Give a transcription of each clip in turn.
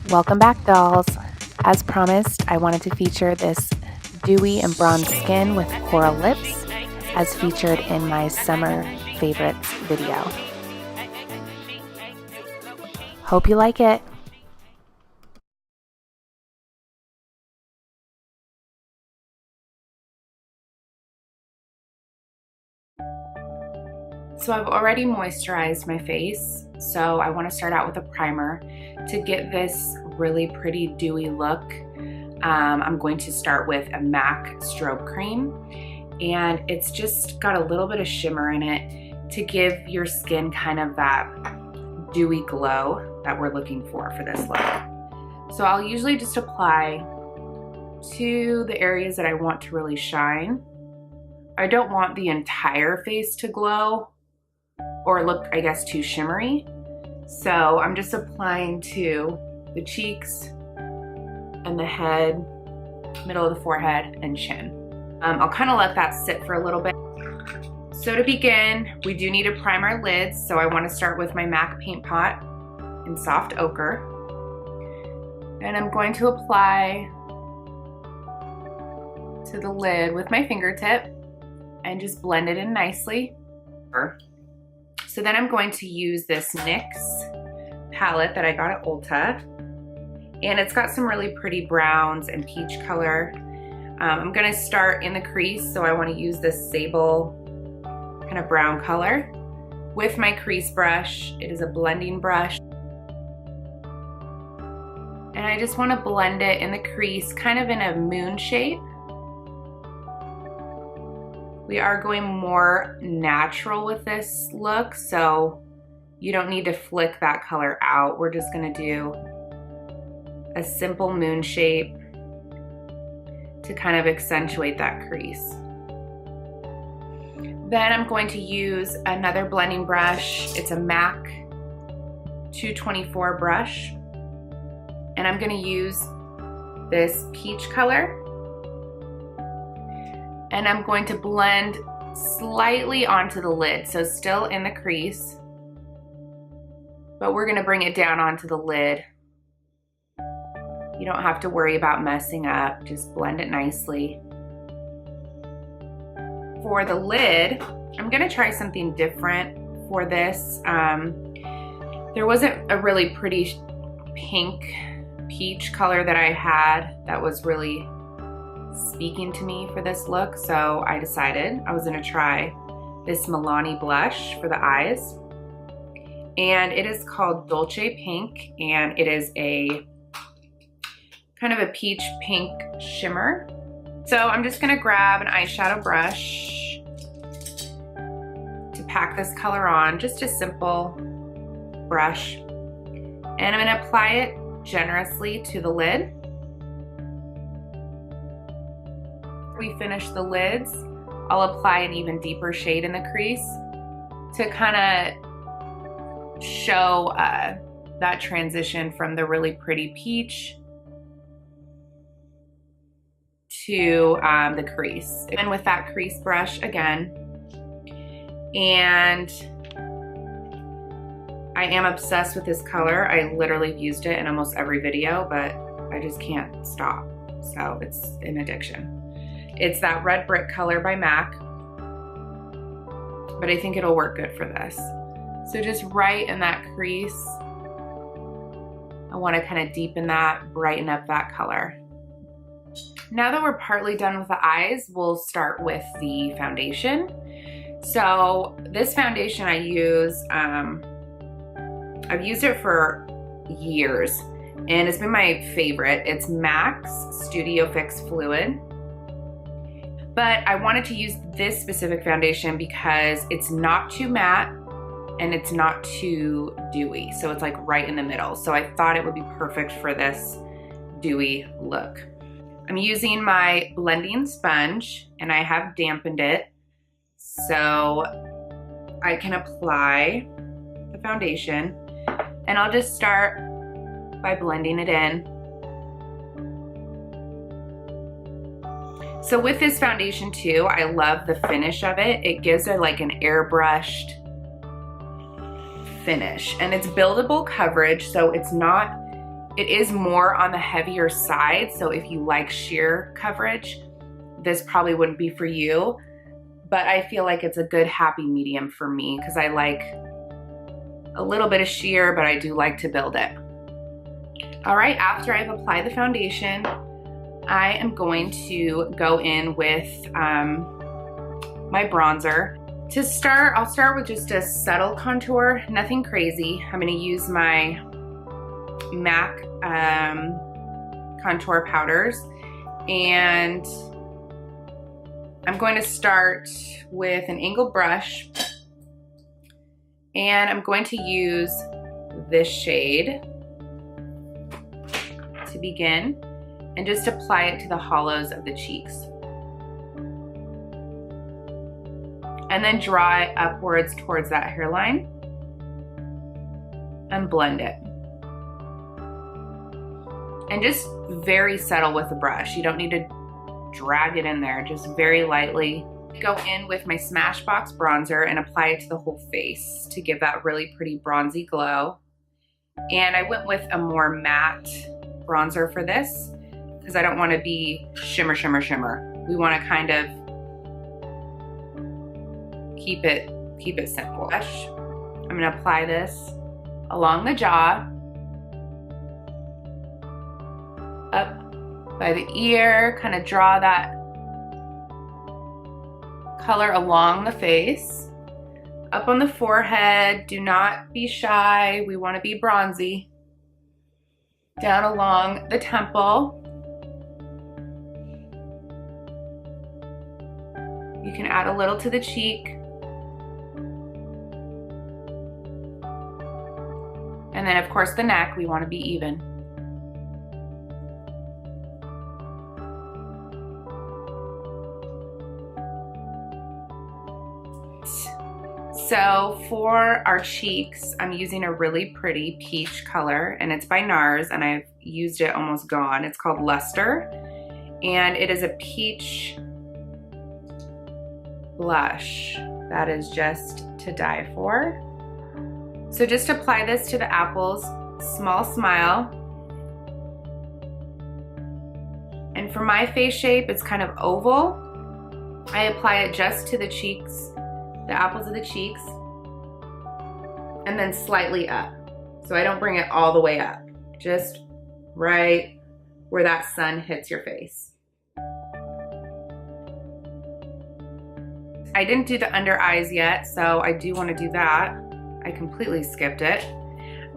Welcome back, dolls. As promised, I wanted to feature this dewy and bronze skin with coral lips as featured in my summer favorites video. Hope you like it. So I've already moisturized my face, so I want to start out with a primer. To get this really pretty dewy look, I'm going to start with a MAC strobe cream, and it's just got a little bit of shimmer in it to give your skin kind of that dewy glow that we're looking for this look. So I'll usually just apply to the areas that I want to really shine. I don't want the entire face to glow or look, I guess, too shimmery. So I'm just applying to the cheeks and the head, middle of the forehead, and chin. I'll kind of let that sit for a little bit. So to begin, we do need to prime our lids. So I want to start with my MAC Paint Pot in Soft Ochre. And I'm going to apply to the lid with my fingertip and just blend it in nicely. So then I'm going to use this NYX palette that I got at Ulta, and it's got some really pretty browns and peach color. I'm gonna start in the crease, so I wanna use this sable kind of brown color with my crease brush. It is a blending brush. And I just wanna blend it in the crease, kind of in a moon shape. We are going more natural with this look, so you don't need to flick that color out. We're just gonna do a simple moon shape to kind of accentuate that crease. Then I'm going to use another blending brush. It's a MAC 224 brush. And I'm gonna use this peach color. And I'm going to blend slightly onto the lid, so still in the crease, but we're gonna bring it down onto the lid. You don't have to worry about messing up, just blend it nicely. For the lid, I'm gonna try something different for this. There wasn't a really pretty pink peach color that I had that was really speaking to me for this look, so I decided I was gonna try this Milani blush for the eyes. And it is called Dolce Pink, and it is a kind of a peach pink shimmer. So I'm just gonna grab an eyeshadow brush to pack this color on, just a simple brush. And I'm gonna apply it generously to the lid. We finish the lids, I'll apply an even deeper shade in the crease to kind of show that transition from the really pretty peach to the crease. And with that crease brush again, and I am obsessed with this color. I literally have used it in almost every video, but I just can't stop. So it's an addiction. It's that red brick color by MAC, but I think it'll work good for this. So just right in that crease, I want to kind of deepen that, brighten up that color. Now that we're partly done with the eyes, we'll start with the foundation. So this foundation I use, I've used it for years, and it's been my favorite. It's MAC's Studio Fix Fluid. But I wanted to use this specific foundation because it's not too matte and it's not too dewy. So it's like right in the middle. So I thought it would be perfect for this dewy look. I'm using my blending sponge and I have dampened it so I can apply the foundation. And I'll just start by blending it in. So with this foundation too, I love the finish of it. It gives it like an airbrushed finish, and it's buildable coverage, so it's not It is more on the heavier side, so if you like sheer coverage, this probably wouldn't be for you, but I feel like it's a good happy medium for me because I like a little bit of sheer, but I do like to build it. All right, after I've applied the foundation, I am going to go in with my bronzer. To start, I'll start with just a subtle contour, nothing crazy. I'm gonna use my MAC contour powders, and I'm going to start with an angled brush, and I'm going to use this shade to begin and just apply it to the hollows of the cheeks. And then draw it upwards towards that hairline and blend it. And just very subtle with the brush. You don't need to drag it in there, just very lightly. Go in with my Smashbox bronzer and apply it to the whole face to give that really pretty bronzy glow. And I went with a more matte bronzer for this because I don't want to be shimmer, shimmer, shimmer. We want to kind of keep it simple. I'm gonna apply this along the jaw, up by the ear, kind of draw that color along the face, up on the forehead. Do not be shy, we want to be bronzy. Down along the temple. You can add a little to the cheek. And then of course the neck, we want to be even. So for our cheeks, I'm using a really pretty peach color, and it's by Nars, and I've used it almost gone. It's called Luster, and it is a peach blush that is just to die for. So just apply this to the apples, small smile. And for my face shape, it's kind of oval. I apply it just to the cheeks, the apples of the cheeks, and then slightly up. So I don't bring it all the way up, just right where that sun hits your face. I didn't do the under eyes yet, so I do want to do that. I completely skipped it.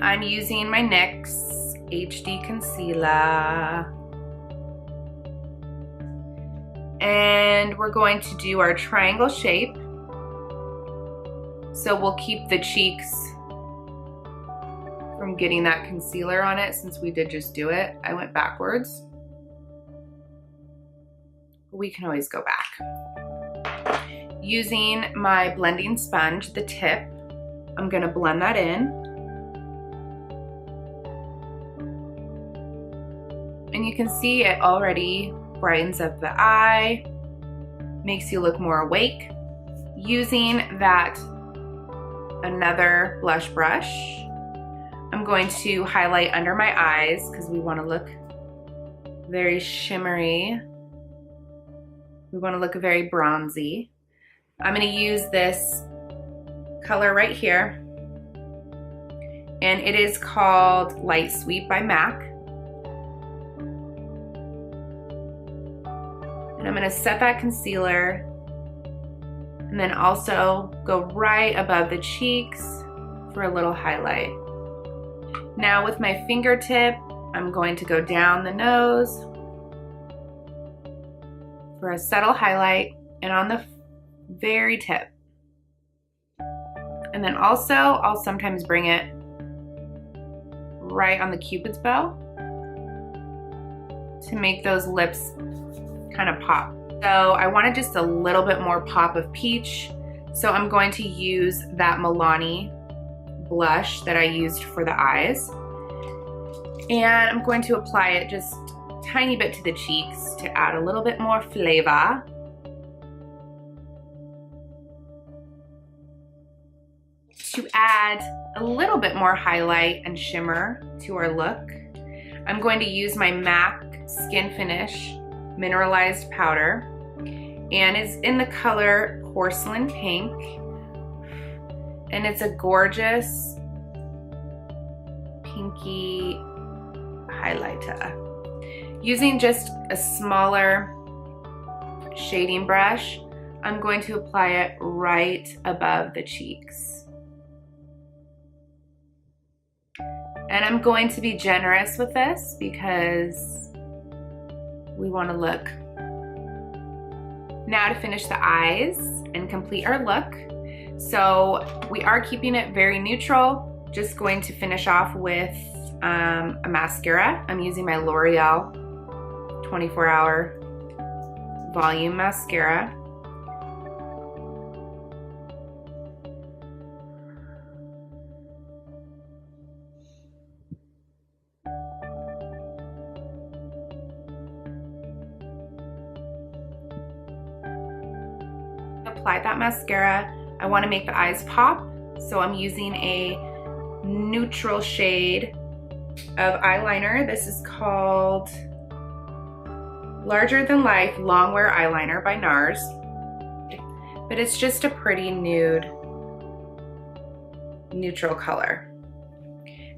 I'm using my NYX HD Concealer. And we're going to do our triangle shape. So we'll keep the cheeks from getting that concealer on it since we did just do it. I went backwards. We can always go back. Using my blending sponge, the tip, I'm gonna blend that in. And you can see it already brightens up the eye, makes you look more awake. Using that another blush brush, I'm going to highlight under my eyes because we want to look very shimmery. We want to look very bronzy. I'm going to use this color right here, and it is called Lightsweep by MAC. And I'm going to set that concealer and then also go right above the cheeks for a little highlight. Now with my fingertip, I'm going to go down the nose for a subtle highlight and on the very tip. And then also, I'll sometimes bring it right on the Cupid's bow to make those lips kind of pop. So I wanted just a little bit more pop of peach. So I'm going to use that Milani blush that I used for the eyes. And I'm going to apply it just a tiny bit to the cheeks to add a little bit more flavor. To add a little bit more highlight and shimmer to our look, I'm going to use my MAC Skin Finish Mineralized Powder, and it's in the color Porcelain Pink, and it's a gorgeous pinky highlighter. Using just a smaller shading brush, I'm going to apply it right above the cheeks. And I'm going to be generous with this because we want to look. Now to finish the eyes and complete our look. So we are keeping it very neutral. Just going to finish off with a mascara. I'm using my Loreal 24-hour volume mascara. Applied that mascara. I want to make the eyes pop, so I'm using a neutral shade of eyeliner. This is called Larger Than Life Long Wear Eyeliner by Nars, but it's just a pretty nude neutral color.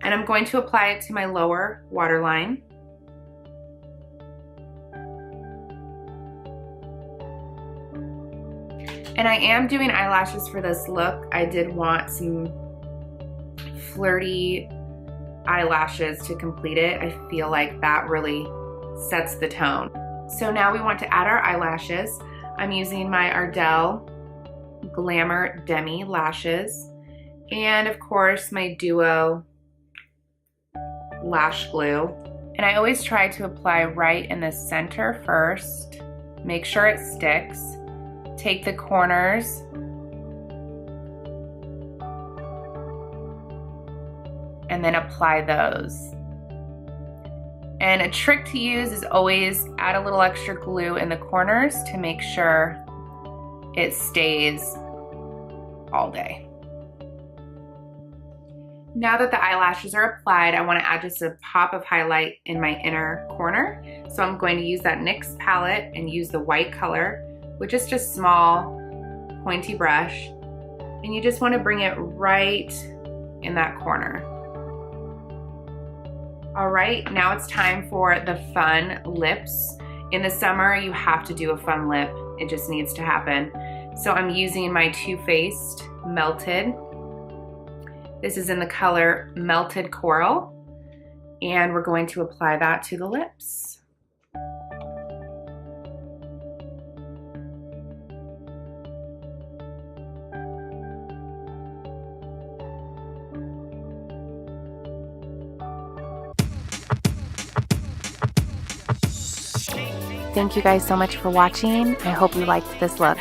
And I'm going to apply it to my lower waterline. And I am doing eyelashes for this look. I did want some flirty eyelashes to complete it. I feel like that really sets the tone. So now we want to add our eyelashes. I'm using my Ardell Glamour Demi lashes, and of course my Duo lash glue. And I always try to apply right in the center first. Make sure it sticks. Take the corners and then apply those. And a trick to use is always add a little extra glue in the corners to make sure it stays all day. Now that the eyelashes are applied, I want to add just a pop of highlight in my inner corner. So I'm going to use that NYX palette and use the white color with just a small pointy brush, and you just want to bring it right in that corner. All right, now it's time for the fun lips. In the summer, you have to do a fun lip. It just needs to happen. So I'm using my Too Faced Melted. This is in the color Melted Coral, and we're going to apply that to the lips. Thank you guys so much for watching. I hope you liked this look.